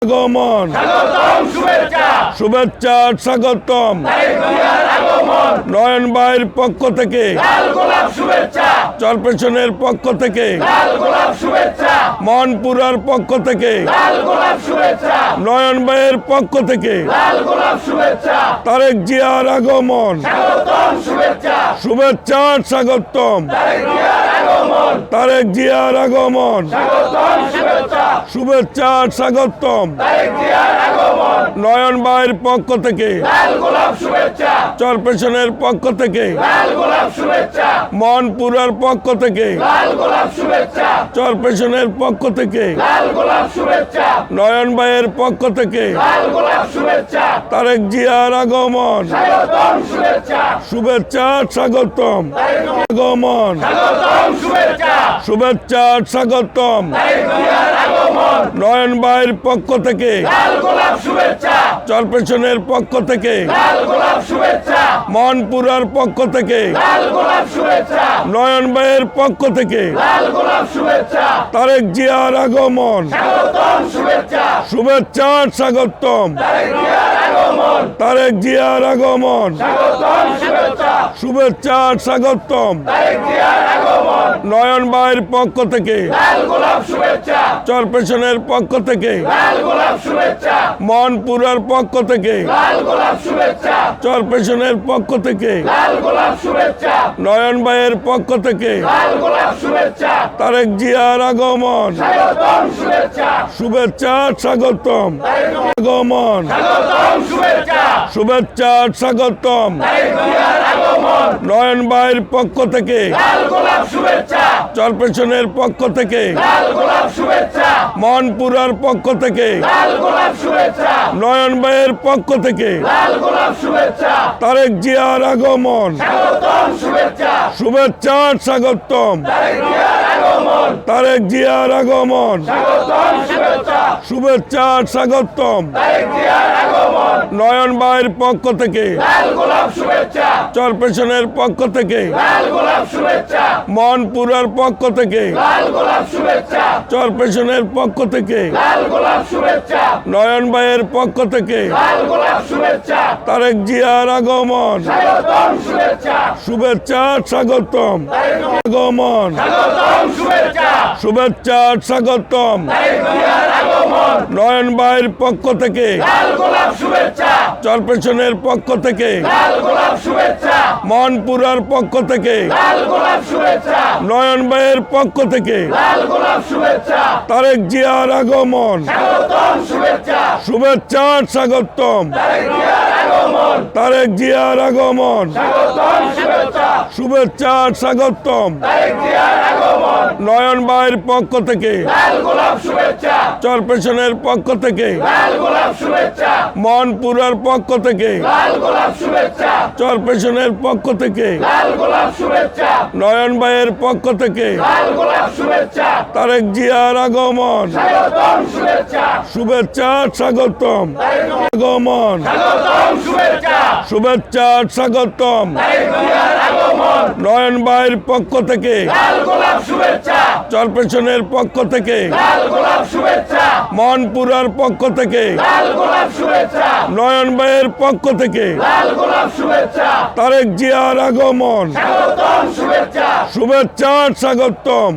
আগমন শুভেচ্ছা স্বাগতম নয়ন ভাইয়ের পক্ষ থেকে চরপেশনের পক্ষ থেকে মনপুরার পক্ষ থেকে নয়ন ভাইয়ের পক্ষ থেকে তারেক জিয়ার আগমন শুভেচ্ছা স্বাগতম তারেক জিয়ার আগমন শুভেচ্ছা স্বাগতম নয়ন ভাইয়ের পক্ষ থেকে চরপেশনের পক্ষ থেকে মনপুরার পক্ষ থেকে চরপেশনের পক্ষ থেকে নয়ন ভাইয়ের পক্ষ থেকে তারেক জিয়ার আগমন শুভেচ্ছা স্বাগতম আগমন শুভেচ্ছা স্বাগতম নয়ন ভাইয়ের পক্ষ থেকে চরপেশনের পক্ষ থেকে মনপুরার পক্ষ থেকে নয়ন ভাইয়ের পক্ষ থেকে তারেক জিয়ার আগমন শুভেচ্ছা স্বাগতম তারেক জিয়ার আগমন শুভেচ্ছা স্বাগতম নয়ন ভাইয়ের পক্ষ থেকে চরপেশনের পক্ষ থেকে মনপুরার পক্ষ থেকে চরপেশনের পক্ষ থেকে নয়ন ভাইয়ের পক্ষ থেকে তারেক জিয়ার আগমন শুভেচ্ছা স্বাগতম আগমন শুভেচ্ছা স্বাগতম নয়ন ভাইয়ের পক্ষ থেকে চরপেশনের পক্ষ থেকে মনপুরার পক্ষ থেকে নয়ন ভাইয়ের পক্ষ থেকে তারেক জিয়ার আগমন শুভেচ্ছা স্বাগতম তারেক জিয়ার আগমন শুভেচ্ছা স্বাগতম নয়ন ভাইয়ের পক্ষ থেকে চরপেশনের পক্ষ থেকে মনপুরার পক্ষ থেকে চরপেশনের পক্ষ থেকে নয়ন ভাইয়ের পক্ষ থেকে তারেক জিয়ার আগমন শুভেচ্ছা স্বাগতম আগমন শুভেচ্ছা স্বাগতম নয়ন ভাইয়ের পক্ষ থেকে চরপেশনের পক্ষ থেকে মনপুরার পক্ষ থেকে নয়ন ভাইয়ের পক্ষ থেকে তারেক জিয়ার আগমন শুভেচ্ছা স্বাগতম তারেক জিয়ার আগমন শুভেচ্ছা স্বাগতম নয়ন ভাইয়ের পক্ষ থেকে চরপেশনের পক্ষ থেকে মনপুরার পক্ষ থেকে চরপেশনের পক্ষ থেকে নয়ন ভাইয়ের পক্ষ থেকে তারেক জিয়ার আগমন শুভেচ্ছা স্বাগতম আগমন শুভেচ্ছা স্বাগতম নয়ন ভাইয়ের পক্ষ থেকে চরপেশনের পক্ষ থেকে মনপুরার পক্ষ থেকে নয়ন ভাইয়ের পক্ষ থেকে তারেক জিয়ার আগমন শুভেচ্ছা স্বাগতম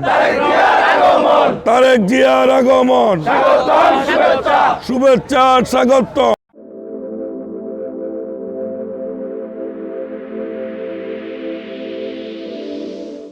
তারেক জিয়ার আগমন শুভেচ্ছা স্বাগতম